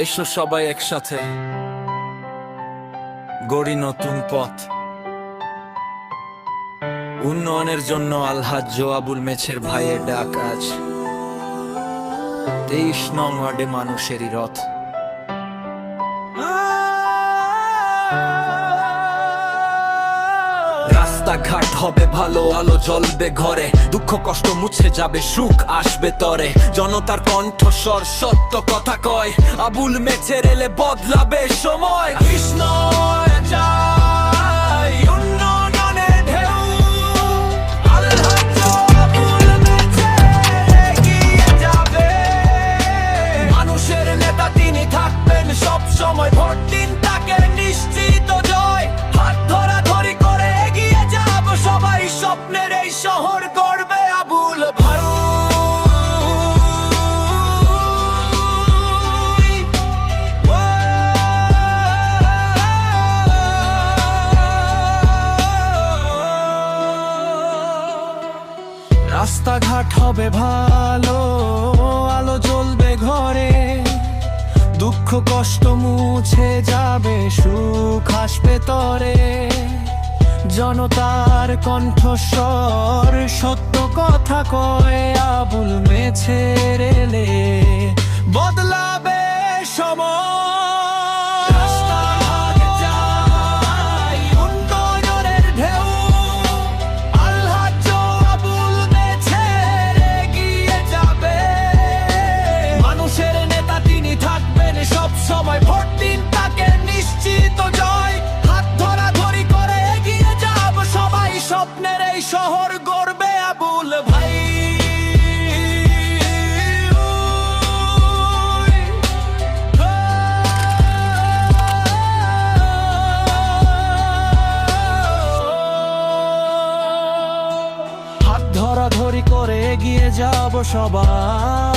এসো সবাই একসাথে গড়ি নতুন পথ উন্নয়নের জন্য। আলহাজ আবুল মেছের ভাইয়ের ডাক আজ 23 নং ওয়ার্ডে মানুষেরই রথ। রাস্তাঘাট হবে ভালো, আলো জ্বলবে ঘরে, দুঃখ কষ্ট মুছে যাবে, সুখ আসবে তরে। জনতার কণ্ঠস্বর সত্য কথা কয়, আবুল মেছের এলে বদলাবে সময়। কৃষ্ণ সব সময় ভোট দিন তাকে নিশ্চিত জয়। হাত ধরাধরি করে এগিয়ে যাব সবাই, স্বপ্নের এই শহর গড়বে আবুল ভাই। রাস্তাঘাট হবে ভালো, আলো জ্বলবে ঘরে, দুঃখ কষ্ট মুছে যাবে, সুখ আসবে তরে। জনতার কণ্ঠস্বর সত্য কথা কয়, আবুল মেছের এলে বদলাবে সময়। সময় ভোট দিন তাকে নিশ্চিত জয়। হাত ধরাধরি করে এগিয়ে যাব সবাই, স্বপ্নের এই শহর গড়বে আবুল ভাই। হাত ধরাধরি করে এগিয়ে যাব সবাই।